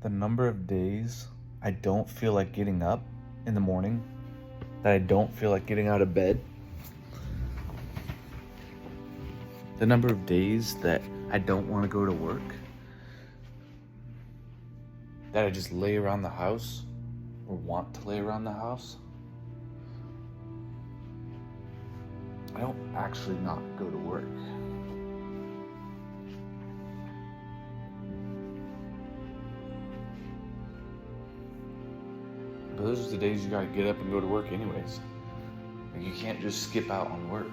The number of days I don't feel like getting up in the morning, that I don't feel like getting out of bed, the number of days that I don't want to go to work, that I just lay around the house or want to lay around the house. I don't actually not go to work. But those are the days you gotta get up and go to work anyways. Like, you can't just skip out on work.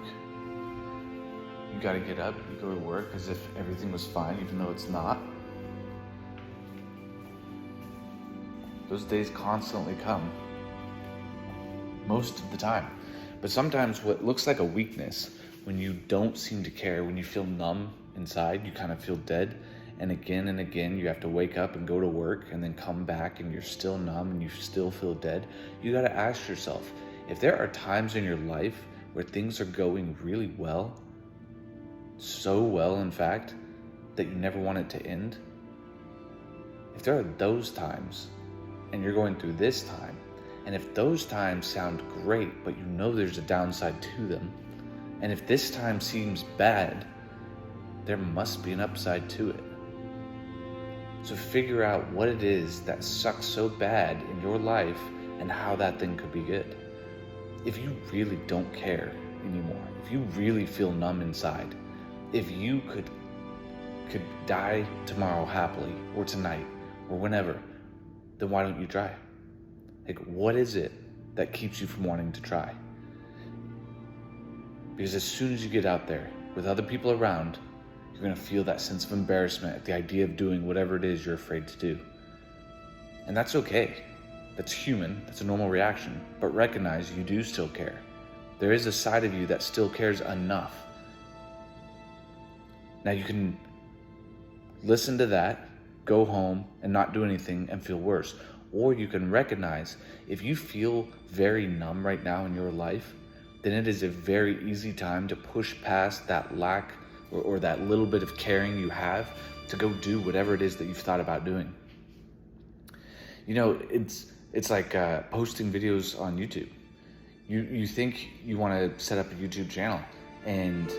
You gotta get up, you go to work as if everything was fine, even though it's not. Those days constantly come. Most of the time. But sometimes what looks like a weakness, when you don't seem to care, when you feel numb inside, you kind of feel dead. And again, you have to wake up and go to work and then come back and you're still numb and you still feel dead. You gotta ask yourself, if there are times in your life where things are going really well, so well in fact, that you never want it to end, if there are those times and you're going through this time, and if those times sound great, but you know there's a downside to them, and if this time seems bad, there must be an upside to it. So figure out what it is that sucks so bad in your life and how that thing could be good. If you really don't care anymore, if you really feel numb inside, if you could die tomorrow happily, or tonight, or whenever, then why don't you try? Like, what is it that keeps you from wanting to try? Because as soon as you get out there with other people around, you're gonna feel that sense of embarrassment at the idea of doing whatever it is you're afraid to do. And that's okay. That's human, that's a normal reaction, but recognize you do still care. There is a side of you that still cares enough. Now you can listen to that, go home and not do anything and feel worse. Or you can recognize if you feel very numb right now in your life, then it is a very easy time to push past that lack or that little bit of caring you have to go do whatever it is that you've thought about doing. You know, it's like posting videos on YouTube. You think you want to set up a YouTube channel and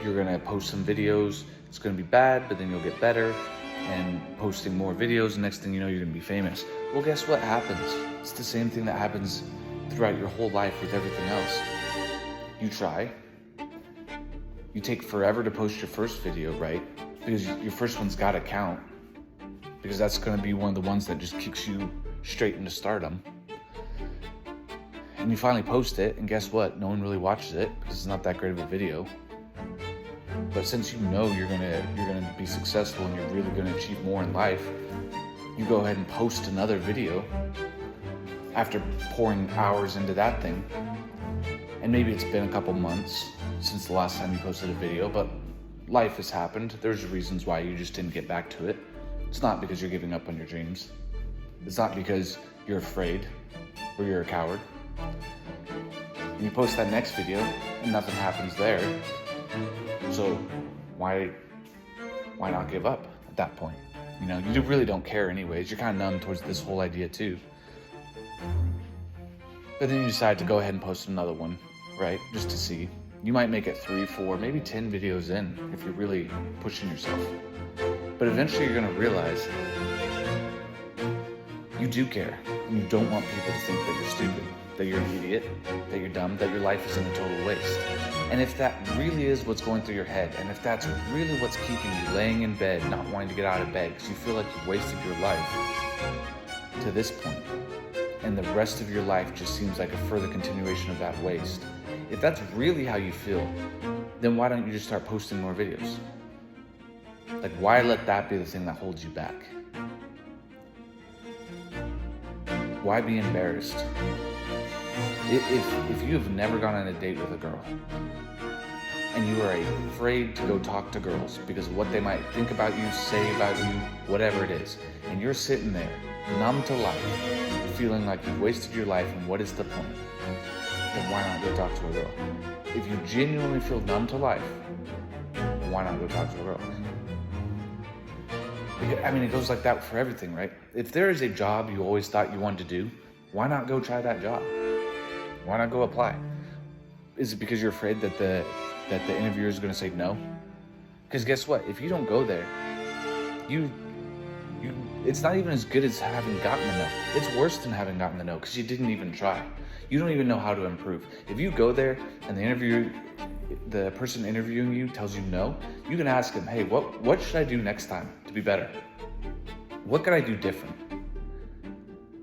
you're gonna post some videos. It's gonna be bad, but then you'll get better and posting more videos. And next thing you know, you're gonna be famous. Well, guess what happens? It's the same thing that happens throughout your whole life with everything else. You try. You take forever to post your first video, right? Because your first one's gotta count. Because that's gonna be one of the ones that just kicks you straight into stardom. And you finally post it, and guess what? No one really watches it because it's not that great of a video. But since you know you're gonna be successful and you're really gonna achieve more in life, you go ahead and post another video after pouring hours into that thing. And maybe it's been a couple months since the last time you posted a video, but life has happened. There's reasons why you just didn't get back to it. It's not because you're giving up on your dreams. It's not because you're afraid or you're a coward. And you post that next video and nothing happens there. So why not give up at that point? You know, you really don't care anyways. You're kind of numb towards this whole idea too. But then you decide to go ahead and post another one, right? Just to see. You might make it 3, 4, maybe 10 videos in if you're really pushing yourself. But eventually you're gonna realize you do care. And you don't want people to think that you're stupid, that you're an idiot, that you're dumb, that your life is in a total waste. And if that really is what's going through your head, and if that's really what's keeping you laying in bed, not wanting to get out of bed because you feel like you've wasted your life to this point, and the rest of your life just seems like a further continuation of that waste, if that's really how you feel, then why don't you just start posting more videos? Like, why let that be the thing that holds you back? Why be embarrassed? If you have never gone on a date with a girl and you are afraid to go talk to girls because of what they might think about you, say about you, whatever it is, and you're sitting there numb to life, feeling like you've wasted your life and what is the point, then why not go talk to a girl? If you genuinely feel numb to life, why not go talk to a girl? I mean, it goes like that for everything, right? If there is a job you always thought you wanted to do, why not go try that job? Why not go apply? Is it because you're afraid that the interviewer is going to say no? Because guess what? If you don't go there, you it's not even as good as having gotten the no. It's worse than having gotten the no because you didn't even try. You don't even know how to improve. If you go there and the person interviewing you tells you no, you can ask him, hey, what should I do next time to be better? What could I do different?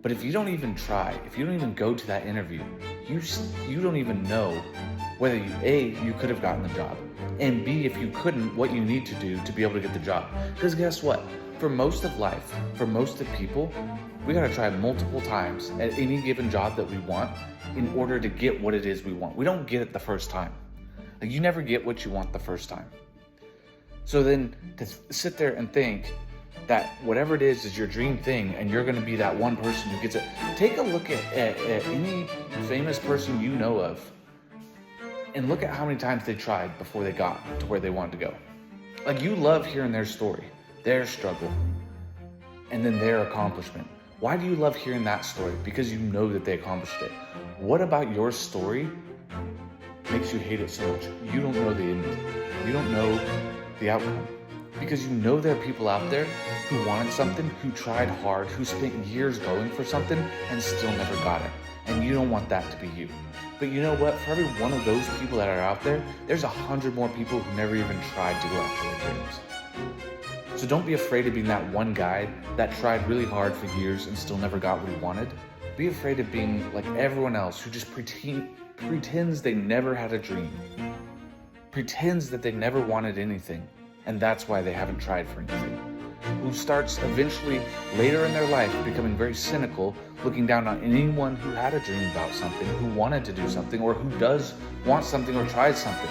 But if you don't even try, if you don't even go to that interview, you don't even know whether you could have gotten the job, and B, if you couldn't, what you need to do to be able to get the job. Because guess what? For most of life, for most of people, we gotta try multiple times at any given job that we want in order to get what it is we want. We don't get it the first time. Like, you never get what you want the first time. So then to sit there and think that whatever it is your dream thing, and you're gonna be that one person who gets it. Take a look at any famous person you know of, and look at how many times they tried before they got to where they wanted to go. Like, you love hearing their story, their struggle, and then their accomplishment. Why do you love hearing that story? Because you know that they accomplished it. What about your story makes you hate it so much? You don't know the end. You don't know the outcome. Because you know there are people out there who wanted something, who tried hard, who spent years going for something and still never got it. And you don't want that to be you. But you know what? For every one of those people that are out there, there's 100 more people who never even tried to go after their dreams. So don't be afraid of being that one guy that tried really hard for years and still never got what he wanted. Be afraid of being like everyone else who just pretends they never had a dream. Pretends that they never wanted anything, and that's why they haven't tried for anything. Who starts eventually later in their life becoming very cynical, looking down on anyone who had a dream about something, who wanted to do something, or who does want something or tried something.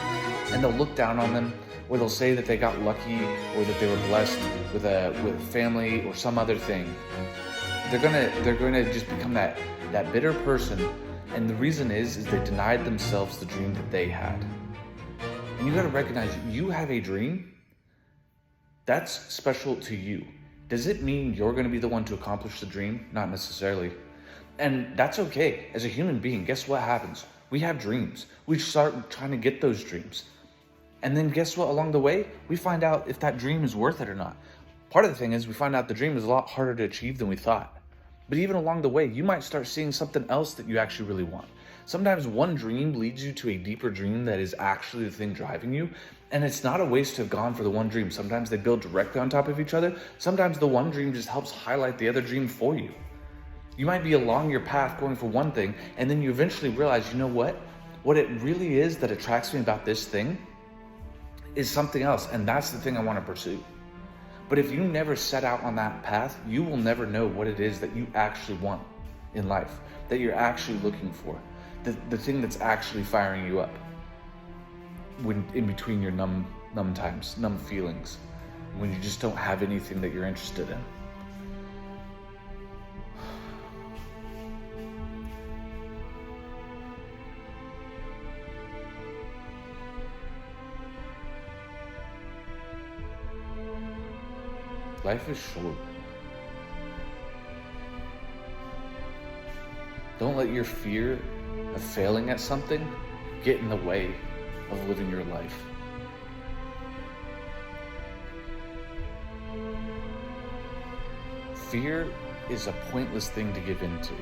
And they'll look down on them, or they'll say that they got lucky, or that they were blessed with family or some other thing. They're gonna just become that bitter person, and the reason is they denied themselves the dream that they had. And you gotta recognize you have a dream that's special to you. Does it mean you're gonna be the one to accomplish the dream? Not necessarily. And that's okay. As a human being, guess what happens? We have dreams. We start trying to get those dreams. And then guess what? Along the way, we find out if that dream is worth it or not. Part of the thing is we find out the dream is a lot harder to achieve than we thought. But even along the way, you might start seeing something else that you actually really want. Sometimes one dream leads you to a deeper dream that is actually the thing driving you. And it's not a waste to have gone for the one dream. Sometimes they build directly on top of each other. Sometimes the one dream just helps highlight the other dream for you. You might be along your path going for one thing, and then you eventually realize, you know what? What it really is that attracts me about this thing is something else, and that's the thing I want to pursue. But if you never set out on that path, you will never know what it is that you actually want in life, that you're actually looking for, the thing that's actually firing you up when in between your numb times, numb feelings, when you just don't have anything that you're interested in. Life is short. Don't let your fear of failing at something get in the way of living your life. Fear is a pointless thing to give into.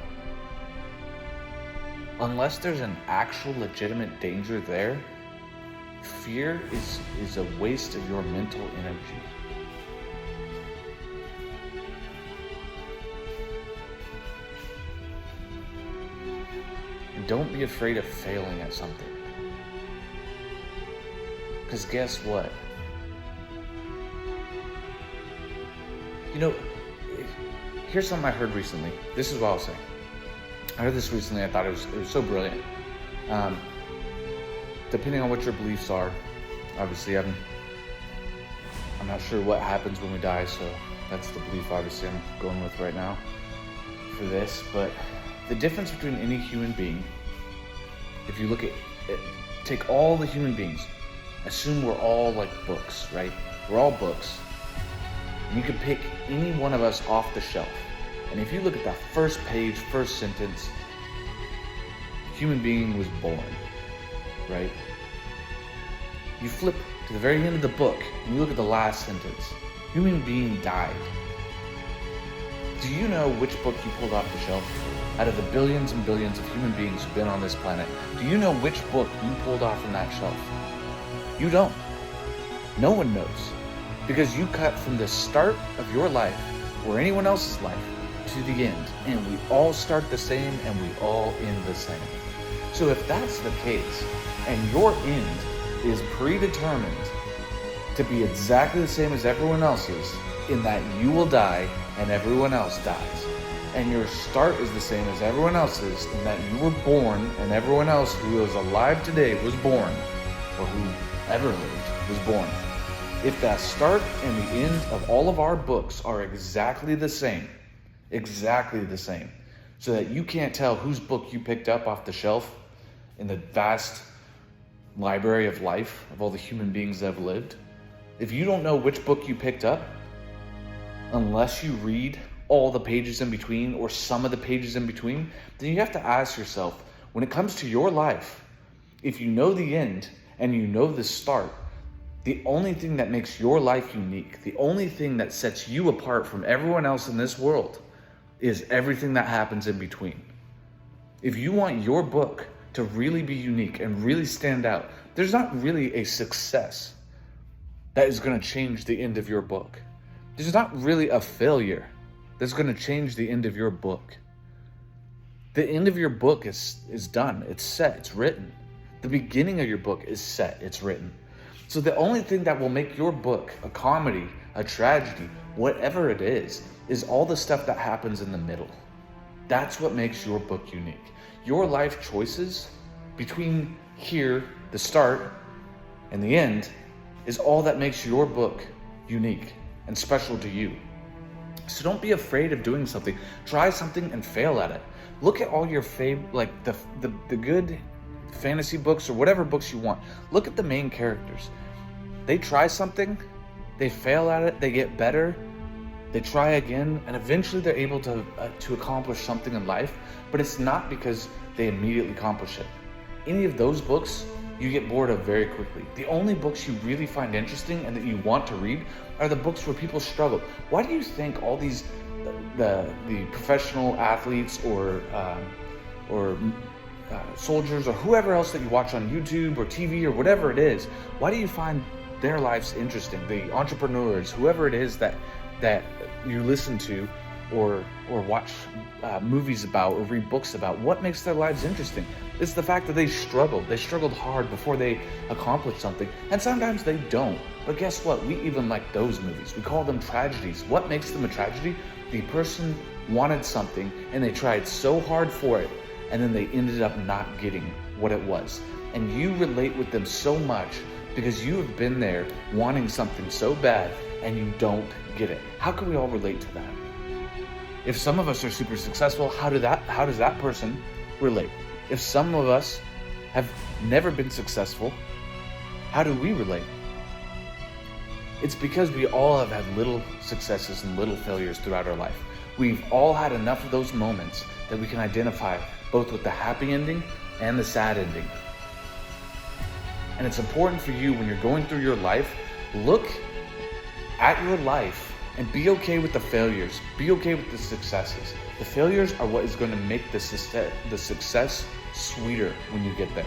Unless there's an actual legitimate danger there, fear is a waste of your mental energy. And don't be afraid of failing at something. Because guess what? You know, here's something I heard recently. This is what I'll say. I heard this recently. I thought it was so brilliant. Depending on what your beliefs are, obviously I'm not sure what happens when we die, so that's the belief obviously I'm going with right now for this. But the difference between any human being, if you look at it, take all the human beings, assume we're all like books, right? We're all books. And you could pick any one of us off the shelf. And if you look at the first page, first sentence, human being was born, right? You flip to the very end of the book and you look at the last sentence. Human being died. Do you know which book you pulled off the shelf? Out of the billions and billions of human beings who've been on this planet, do you know which book you pulled off from that shelf? You don't. No one knows. Because you cut from the start of your life, or anyone else's life, to the end. And we all start the same and we all end the same. So if that's the case, and your end is predetermined to be exactly the same as everyone else's, in that you will die and everyone else dies, and your start is the same as everyone else's, in that you were born and everyone else who is alive today was born, or who ever lived was born. If that start and the end of all of our books are exactly the same, so that you can't tell whose book you picked up off the shelf in the vast library of life of all the human beings that have lived, if you don't know which book you picked up, unless you read all the pages in between or some of the pages in between, then you have to ask yourself, when it comes to your life, if you know the end and you know the start, the only thing that makes your life unique, the only thing that sets you apart from everyone else in this world, is everything that happens in between. If you want your book to really be unique and really stand out, there's not really a success that is going to change the end of your book. There's not really a failure that's going to change the end of your book. The end of your book is done. It's set. It's written. The beginning of your book is set. It's written. So the only thing that will make your book a comedy, a tragedy, whatever it is all the stuff that happens in the middle. That's what makes your book unique. Your life choices between here, the start, and the end, is all that makes your book unique and special to you. So don't be afraid of doing something. Try something and fail at it. Look at all your the good fantasy books or whatever books you want. Look at the main characters. They try something, they fail at it, they get better, they try again, and eventually they're able to accomplish something in life, but it's not because they immediately accomplish it. Any of those books you get bored of very quickly. The only books you really find interesting and that you want to read are the books where people struggle. Why do you think all these the professional athletes or soldiers or whoever else that you watch on YouTube or TV or whatever it is, why do you find their lives interesting? The entrepreneurs, whoever it is that you listen to or watch movies about or read books about, what makes their lives interesting? It's the fact that they struggled. They struggled hard before they accomplished something. And sometimes they don't. But guess what? We even like those movies. We call them tragedies. What makes them a tragedy? The person wanted something and they tried so hard for it, and then they ended up not getting what it was. And you relate with them so much because you have been there wanting something so bad and you don't get it. How can we all relate to that? If some of us are super successful, how does that person relate? If some of us have never been successful, how do we relate? It's because we all have had little successes and little failures throughout our life. We've all had enough of those moments that we can identify both with the happy ending and the sad ending. And it's important for you, when you're going through your life, look at your life and be okay with the failures. Be okay with the successes. The failures are what is going to make the success sweeter when you get there.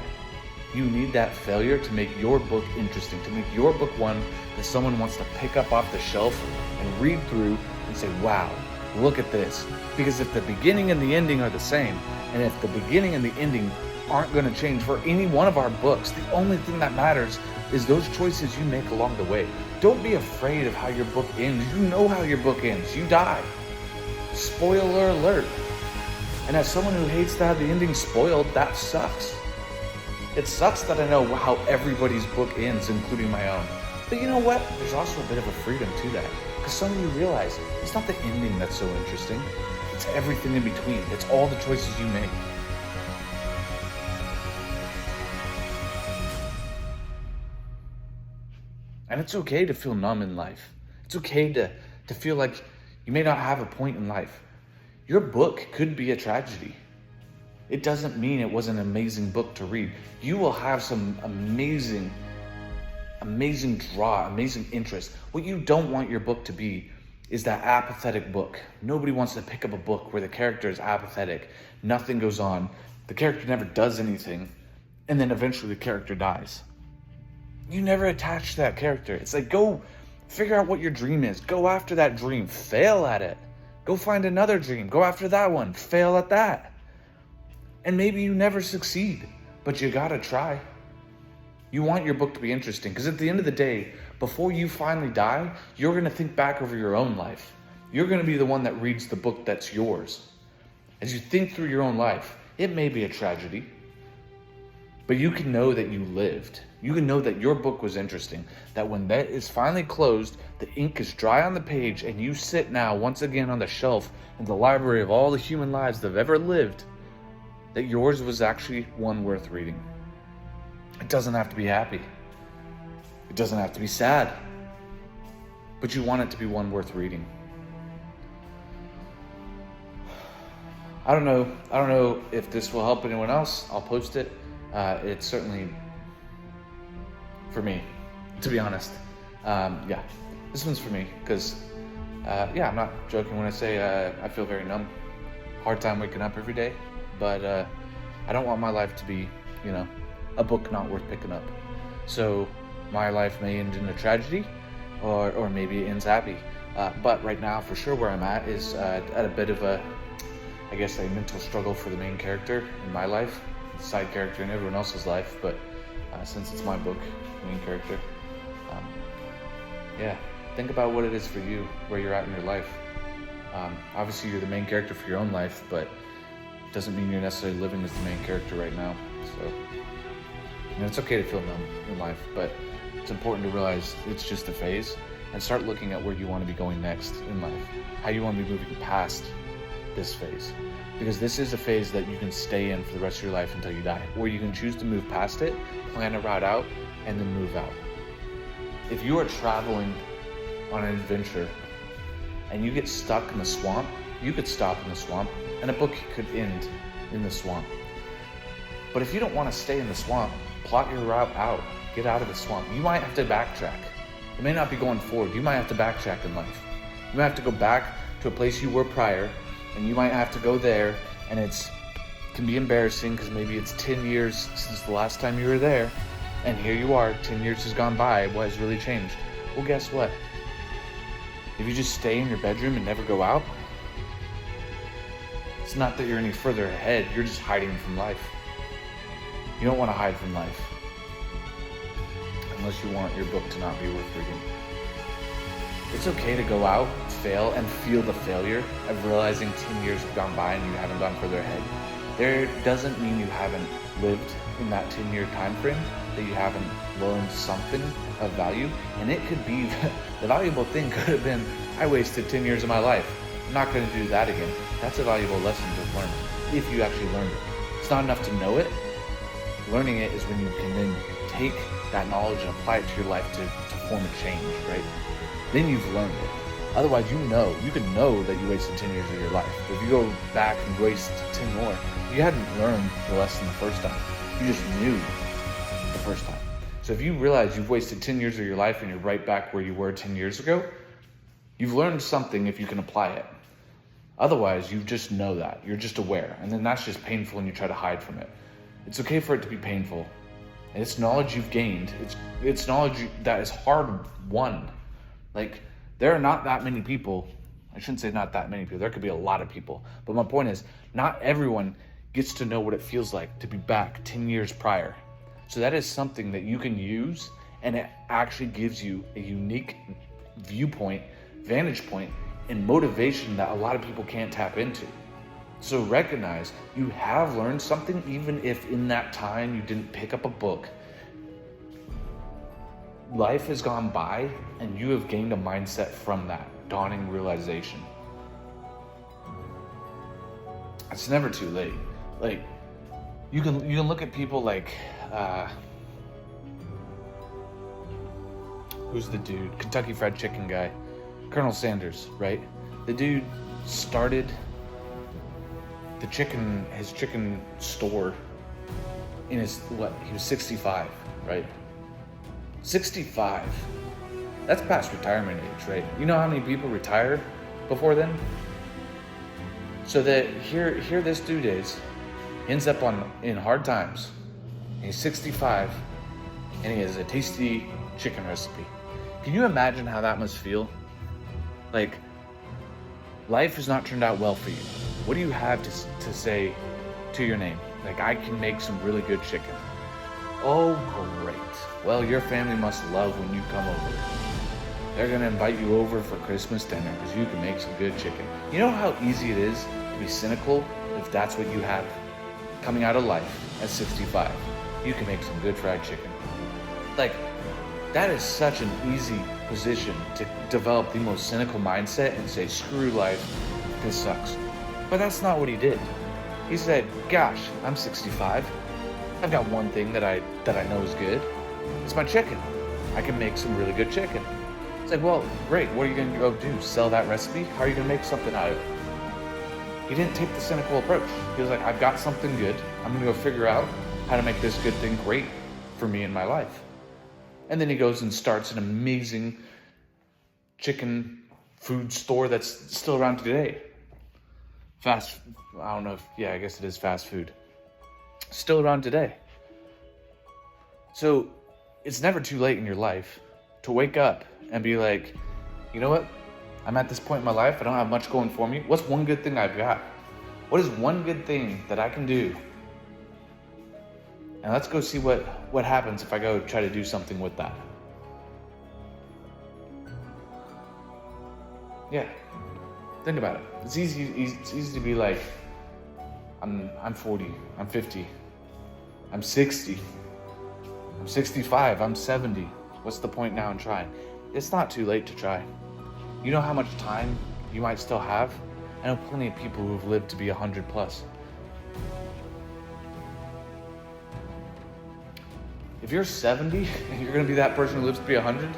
You need that failure to make your book interesting, to make your book one that someone wants to pick up off the shelf and read through and say, wow, look at this. Because if the beginning and the ending are the same, and if the beginning and the ending aren't going to change for any one of our books, the only thing that matters is those choices you make along the way. Don't be afraid of how your book ends. You know how your book ends. You die. Spoiler alert. And as someone who hates to have the ending spoiled, that sucks. It sucks that I know how everybody's book ends, including my own. But you know what? There's also a bit of a freedom to that. Because suddenly you realize it's not the ending that's so interesting. It's everything in between. It's all the choices you make. And it's okay to feel numb in life. It's okay to feel like you may not have a point in life. Your book could be a tragedy. It doesn't mean it was an amazing book to read. You will have some amazing draw, amazing interest. What you don't want your book to be is that apathetic book. Nobody wants to pick up a book where the character is apathetic. Nothing goes on. The character never does anything. And then eventually the character dies. You never attach to that character. It's like, go figure out what your dream is. Go after that dream. Fail at it. Go find another dream. Go after that one. Fail at that. And maybe you never succeed, but you gotta try. You want your book to be interesting, because at the end of the day, before you finally die, you're gonna think back over your own life. You're gonna be the one that reads the book that's yours. As you think through your own life, it may be a tragedy, but you can know that you lived. You can know that your book was interesting, that when that is finally closed, the ink is dry on the page, and you sit now once again on the shelf in the library of all the human lives that have ever lived, that yours was actually one worth reading. It doesn't have to be happy. It doesn't have to be sad. But you want it to be one worth reading. I don't know if this will help anyone else. I'll post it. It's certainly for me, to be honest. Yeah, this one's for me because, I'm not joking when I say I feel very numb. Hard time waking up every day. But I don't want my life to be, a book not worth picking up. So my life may end in a tragedy, or maybe it ends happy. But right now, for sure, where I'm at is at a bit of a mental struggle for the main character in my life, the side character in everyone else's life. But since it's my book, main character, think about what it is for you, where you're at in your life. Obviously, you're the main character for your own life, but doesn't mean you're necessarily living as the main character right now. So, it's okay to feel numb in life, but it's important to realize it's just a phase and start looking at where you want to be going next in life, how you want to be moving past this phase. Because this is a phase that you can stay in for the rest of your life until you die, or you can choose to move past it, plan a route out, and then move out. If you are traveling on an adventure and you get stuck in the swamp, you could stop in the swamp, and a book could end in the swamp. But if you don't want to stay in the swamp, plot your route out. Get out of the swamp. You might have to backtrack. It may not be going forward. You might have to backtrack in life. You might have to go back to a place you were prior, and you might have to go there, and it can be embarrassing because maybe it's 10 years since the last time you were there, and here you are, 10 years has gone by. What has really changed? Well, guess what? If you just stay in your bedroom and never go out, it's not that you're any further ahead, you're just hiding from life. You don't want to hide from life. Unless you want your book to not be worth reading. It's okay to go out, fail, and feel the failure of realizing 10 years have gone by and you haven't gone further ahead. There doesn't mean you haven't lived in that 10-year time frame, that you haven't learned something of value. And it could be, the valuable thing could have been, I wasted 10 years of my life. I'm not going to do that again. That's a valuable lesson to learn, if you actually learned it. It's not enough to know it. Learning it is when you can then take that knowledge and apply it to your life to form a change, right? Then you've learned it. Otherwise, you can know that you wasted 10 years of your life. But if you go back and waste 10 more, you hadn't learned the lesson the first time. You just knew the first time. So if you realize you've wasted 10 years of your life and you're right back where you were 10 years ago, you've learned something if you can apply it. Otherwise, you just know that. You're just aware. And then that's just painful and you try to hide from it. It's okay for it to be painful. And it's knowledge you've gained. It's knowledge that is hard won. Like, there are not that many people. I shouldn't say not that many people. There could be a lot of people. But my point is, not everyone gets to know what it feels like to be back 10 years prior. So that is something that you can use, and it actually gives you a unique viewpoint, vantage point, and motivation that a lot of people can't tap into. So recognize you have learned something, even if in that time you didn't pick up a book. Life has gone by and you have gained a mindset from that dawning realization. It's never too late. Like, you can look at people like who's the dude? Kentucky Fried Chicken guy. Colonel Sanders, right? The dude started his chicken store in he was 65, right? 65. That's past retirement age, right? You know how many people retire before then? So that here this dude ends up in hard times. He's 65 and he has a tasty chicken recipe. Can you imagine how that must feel? Like, life has not turned out well for you. What do you have to say to your name? Like, I can make some really good chicken. Oh, great. Well, your family must love when you come over. They're gonna invite you over for Christmas dinner because you can make some good chicken. You know how easy it is to be cynical if that's what you have coming out of life at 65. You can make some good fried chicken. Like, that is such an easy position to develop the most cynical mindset and say, screw life, this sucks. But that's not what he did. He said, gosh, I'm 65. I've got one thing that I know is good. It's my chicken. I can make some really good chicken. It's like, well, great. What are you going to go do? Sell that recipe? How are you going to make something out of it? He didn't take the cynical approach. He was like, I've got something good. I'm going to go figure out how to make this good thing great for me in my life. And then he goes and starts an amazing chicken food store that's still around today. I guess it is fast food. Still around today. So it's never too late in your life to wake up and be like, you know what? I'm at this point in my life. I don't have much going for me. What's one good thing I've got? What is one good thing that I can do? And let's go see what happens if I go try to do something with that. Yeah. Think about it. It's easy to be like, I'm 40, I'm 50, I'm 60, I'm 65, I'm 70. What's the point now in trying? It's not too late to try. You know how much time you might still have? I know plenty of people who've lived to be 100 plus. If you're 70 and you're gonna be that person who lives to be 100,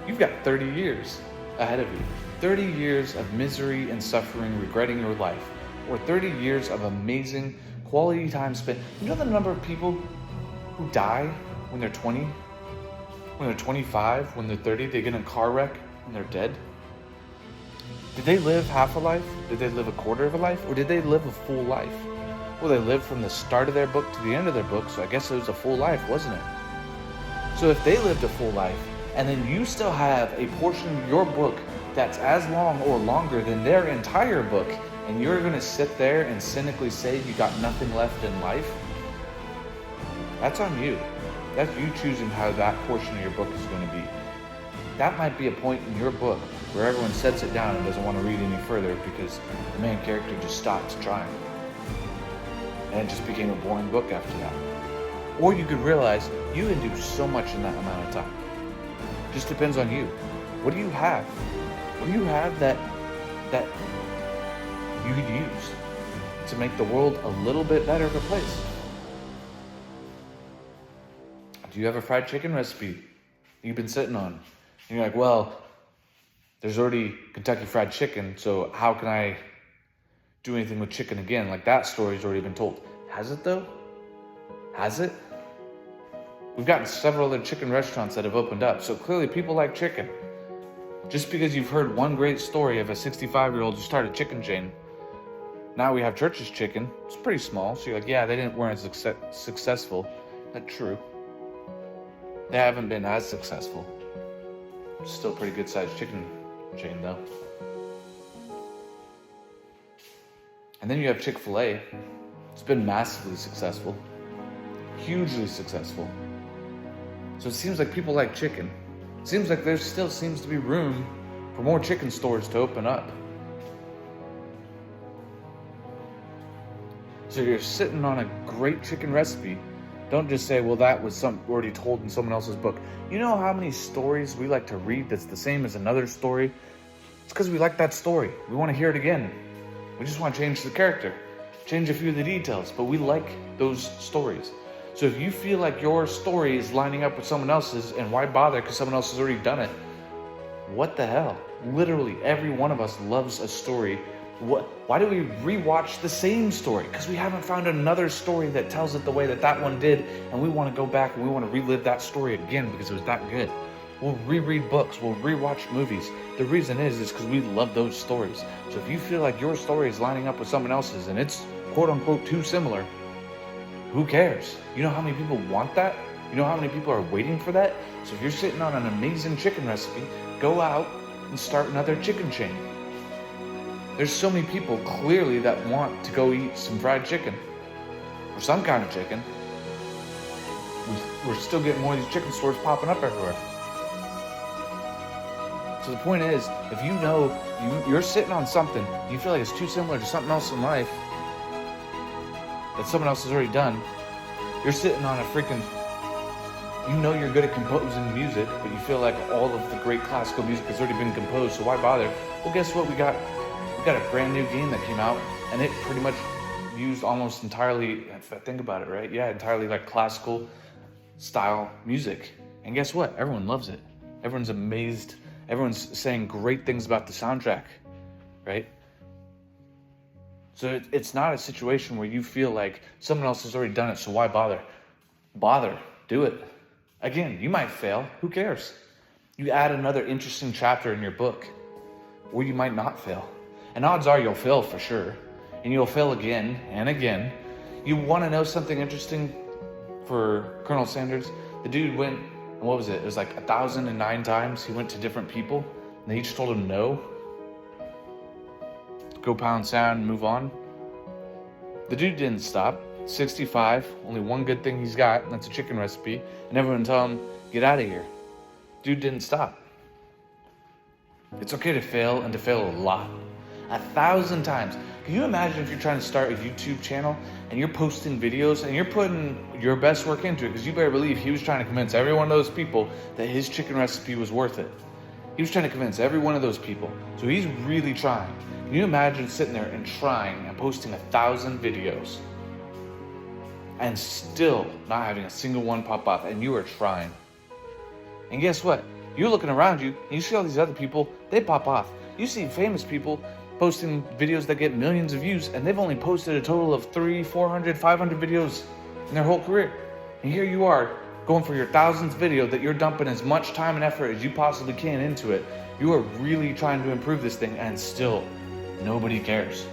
you've got 30 years ahead of you. 30 years of misery and suffering, regretting your life, or 30 years of amazing quality time spent. You know the number of people who die when they're 20, when they're 25, when they're 30, they get in a car wreck and they're dead? Did they live half a life? Did they live a quarter of a life? Or did they live a full life? Well, they lived from the start of their book to the end of their book, so I guess it was a full life, wasn't it? So if they lived a full life, and then you still have a portion of your book that's as long or longer than their entire book, and you're gonna sit there and cynically say you got nothing left in life, that's on you. That's you choosing how that portion of your book is gonna be. That might be a point in your book where everyone sets it down and doesn't want to read any further because the main character just stopped trying. And it just became a boring book after that. Or you could realize you can do so much in that amount of time. Just depends on you. What do you have? What do you have that you could use to make the world a little bit better of a place? Do you have a fried chicken recipe you've been sitting on? And you're like, well, there's already Kentucky Fried Chicken, so how can I do anything with chicken again? Like, that story's already been told. Has it though? Has it? We've gotten several other chicken restaurants that have opened up, so clearly people like chicken. Just because you've heard one great story of a 65-year-old who started a chicken chain, now we have Church's Chicken. It's pretty small, so you're like, yeah, weren't as successful. That's true. They haven't been as successful. Still pretty good sized chicken chain though. And then you have Chick-fil-A. It's been massively successful. Hugely successful. So it seems like people like chicken. It seems like there still seems to be room for more chicken stores to open up. So you're sitting on a great chicken recipe. Don't just say, well, that was already told in someone else's book. You know how many stories we like to read that's the same as another story? It's because we like that story. We want to hear it again. We just want to change the character, change a few of the details, but we like those stories. So if you feel like your story is lining up with someone else's, and why bother because someone else has already done it, What the hell? Literally every one of us loves a story. Why do we rewatch the same story? Because we haven't found another story that tells it the way that that one did, and we want to go back and we want to relive that story again because it was that good. We'll reread books, we'll rewatch movies. The reason is because we love those stories. So if you feel like your story is lining up with someone else's and it's quote unquote too similar, who cares? You know how many people want that? You know how many people are waiting for that? So if you're sitting on an amazing chicken recipe, go out and start another chicken chain. There's so many people clearly that want to go eat some fried chicken or some kind of chicken. We're still getting more of these chicken stores popping up everywhere. So the point is, if you know you're sitting on something, you feel like it's too similar to something else in life that someone else has already done, you're sitting on a freaking, you know you're good at composing music, but you feel like all of the great classical music has already been composed, so why bother? Well, guess what? We got a brand new game that came out, and it pretty much used almost entirely, if I think about it, right? Yeah, entirely like classical style music. And guess what? Everyone loves it. Everyone's amazed. Everyone's saying great things about the soundtrack, right? So it's not a situation where you feel like someone else has already done it, so why bother? Bother. Do it. Again, you might fail. Who cares? You add another interesting chapter in your book, or you might not fail. And odds are you'll fail for sure. And you'll fail again and again. You want to know something interesting for Colonel Sanders? The dude went, and what was it? It was like 1,009 times he went to different people, and they each told him no. Go pound sand and move on. The dude didn't stop. 65, only one good thing he's got, and that's a chicken recipe. And everyone tell him, get out of here. Dude didn't stop. It's okay to fail, and to fail a lot. 1,000 times. Can you imagine if you're trying to start a YouTube channel and you're posting videos and you're putting your best work into it? Because you better believe he was trying to convince every one of those people that his chicken recipe was worth it. He was trying to convince every one of those people. So he's really trying. Can you imagine sitting there and trying and posting 1,000 videos and still not having a single one pop up, and you are trying? And guess what? You're looking around you and you see all these other people, they pop off. You see famous people posting videos that get millions of views, and they've only posted a total of 300, 400, 500 videos in their whole career. And here you are going for your 1,000th video that you're dumping as much time and effort as you possibly can into it. You are really trying to improve this thing, and still nobody cares.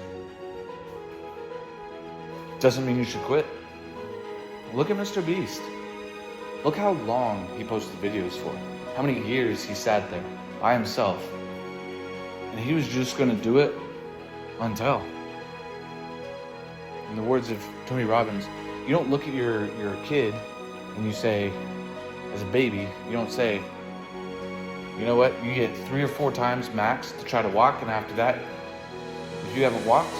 Doesn't mean you should quit. Look at Mr. Beast. Look how long he posted videos for. How many years he sat there by himself. And he was just going to do it until. In the words of Tony Robbins, you don't look at your kid and you say, as a baby, you don't say, you know what, you get 3 or 4 times max to try to walk, and after that, if you haven't walked,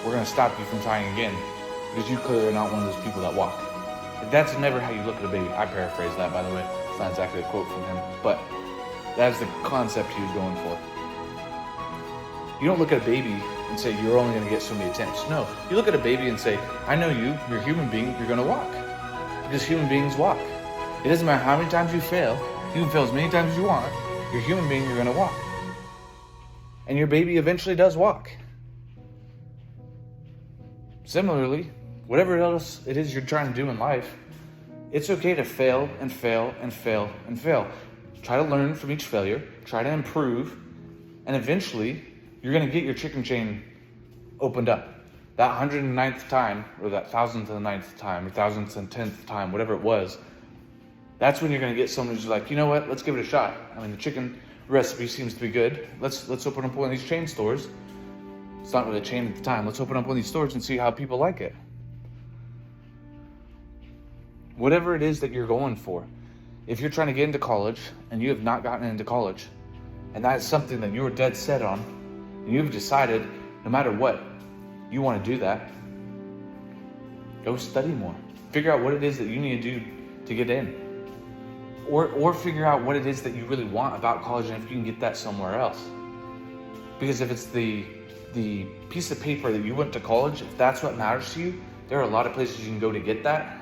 we're going to stop you from trying again, because you clearly are not one of those people that walk. That's never how you look at a baby. I paraphrase that, by the way. It's not exactly a quote from him, but that's the concept he was going for. You don't look at a baby and say, you're only going to get so many attempts. No, you look at a baby and say, I know you're a human being, you're going to walk. Because human beings walk. It doesn't matter how many times you fail. You can fail as many times as you want. You're a human being, you're going to walk. And your baby eventually does walk. Similarly, whatever else it is you're trying to do in life, it's okay to fail and fail and fail and fail. Try to learn from each failure. Try to improve. And eventually, you're going to get your chicken chain opened up. That 109th time, or that 1009th time, or 1010th time, whatever it was, that's when you're going to get someone who's like, you know what, let's give it a shot. I mean, the chicken recipe seems to be good. Let's open up one of these chain stores. It's not really a chain at the time. Let's open up one of these stores and see how people like it. Whatever it is that you're going for. If you're trying to get into college and you have not gotten into college, and that is something that you're dead set on, and you've decided, no matter what, you want to do that, go study more. Figure out what it is that you need to do to get in. Or figure out what it is that you really want about college, and if you can get that somewhere else. Because if it's the piece of paper that you went to college, if that's what matters to you, there are a lot of places you can go to get that.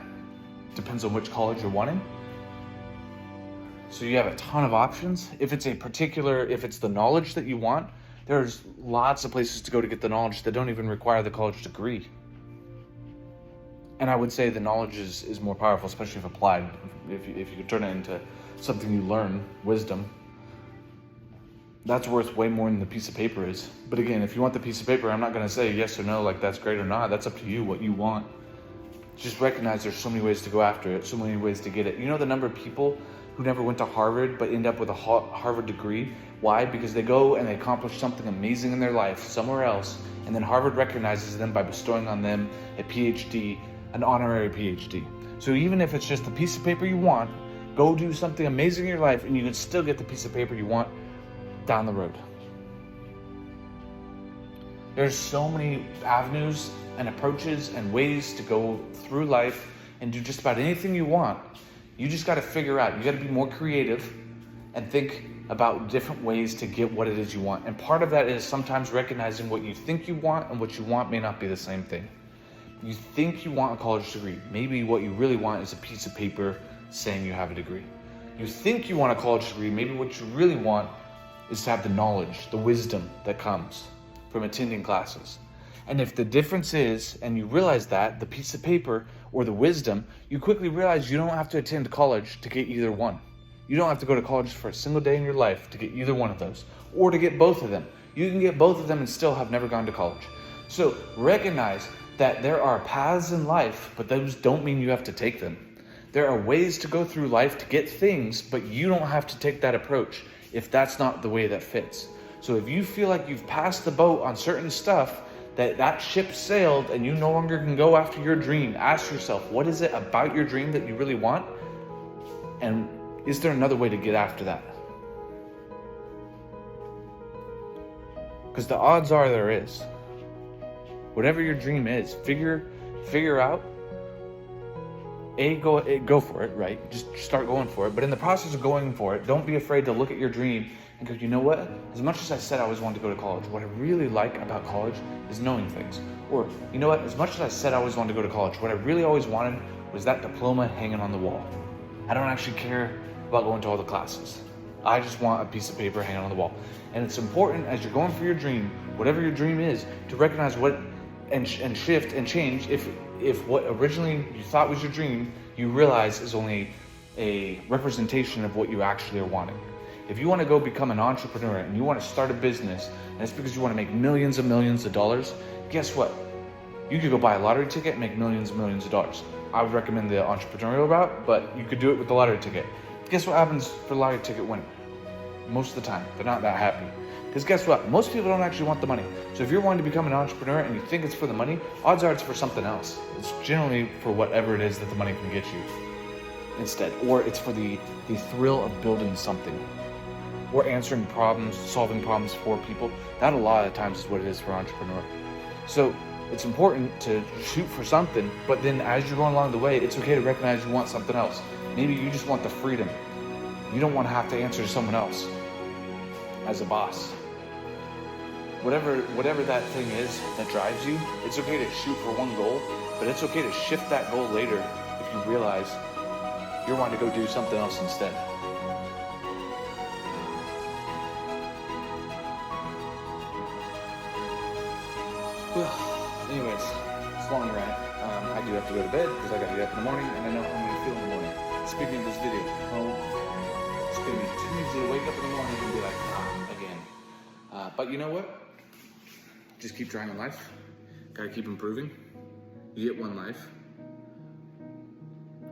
Depends on which college you're wanting. So you have a ton of options. If it's the knowledge that you want, there's lots of places to go to get the knowledge that don't even require the college degree. And I would say the knowledge is more powerful, especially if applied. If you could turn it into something you learn, wisdom, that's worth way more than the piece of paper is. But again, if you want the piece of paper, I'm not going to say yes or no, like that's great or not. That's up to you, what you want. Just recognize there's so many ways to go after it, so many ways to get it. You know the number of people who never went to Harvard but end up with a Harvard degree? Why? Because they go and they accomplish something amazing in their life somewhere else, and then Harvard recognizes them by bestowing on them a PhD, an honorary PhD. So even if it's just the piece of paper you want, go do something amazing in your life and you can still get the piece of paper you want down the road. There's so many avenues and approaches and ways to go through life and do just about anything you want. You just got to figure out, you got to be more creative and think about different ways to get what it is you want. And part of that is sometimes recognizing what you think you want and what you want may not be the same thing. You think you want a college degree. Maybe what you really want is a piece of paper saying you have a degree. You think you want a college degree. Maybe what you really want is to have the knowledge, the wisdom that comes from attending classes. And if the difference is, and you realize that, the piece of paper or the wisdom, you quickly realize you don't have to attend college to get either one. You don't have to go to college for a single day in your life to get either one of those, or to get both of them. You can get both of them and still have never gone to college. So recognize that there are paths in life, but those don't mean you have to take them. There are ways to go through life to get things, but you don't have to take that approach if that's not the way that fits. So if you feel like you've passed the boat on certain stuff, that ship sailed and you no longer can go after your dream, ask yourself, what is it about your dream that you really want? And is there another way to get after that? Because the odds are there is. Whatever your dream is, figure out, go for it, right? Just start going for it. But in the process of going for it, don't be afraid to look at your dream and go, you know what? As much as I said I always wanted to go to college, what I really like about college is knowing things. Or, you know what? As much as I said I always wanted to go to college, what I really always wanted was that diploma hanging on the wall. I don't actually care about going to all the classes. I just want a piece of paper hanging on the wall. And it's important as you're going for your dream, whatever your dream is, to recognize what and shift and change if what originally you thought was your dream, you realize is only a representation of what you actually are wanting. If you want to go become an entrepreneur and you want to start a business, and it's because you want to make millions and millions of dollars, guess what? You could go buy a lottery ticket and make millions and millions of dollars. I would recommend the entrepreneurial route, but you could do it with the lottery ticket. Guess what happens for the lottery ticket winner? Most of the time, they're not that happy. Because guess what? Most people don't actually want the money. So if you're wanting to become an entrepreneur and you think it's for the money, odds are it's for something else. It's generally for whatever it is that the money can get you instead. Or it's for the thrill of building something. Or answering problems, solving problems for people. That a lot of times is what it is for an entrepreneur. So it's important to shoot for something, but then as you're going along the way, it's okay to recognize you want something else. Maybe you just want the freedom. You don't want to have to answer to someone else as a boss. Whatever that thing is that drives you, it's okay to shoot for one goal, but it's okay to shift that goal later if you realize you're wanting to go do something else instead. Well, anyways, it's a long rant. I do have to go to bed because I got to get up in the morning, and I know how I'm going to feel in the morning. Speaking of this video, it's going to be too easy to wake up in the morning and be like, again. But you know what? Just keep trying in life. Gotta keep improving. You get one life.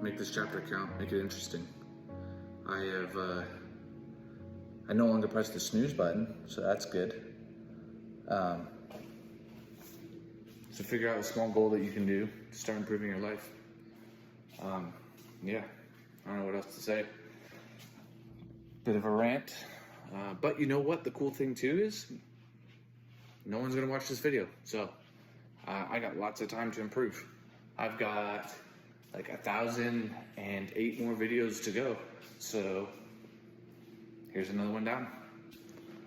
Make this chapter count. Make it interesting. I no longer press the snooze button, so that's good. So figure out a small goal that you can do to start improving your life. Yeah, I don't know what else to say. Bit of a rant. But you know what? The cool thing too is no one's gonna watch this video. So I got lots of time to improve. I've got like 1,008 more videos to go. So here's another one down.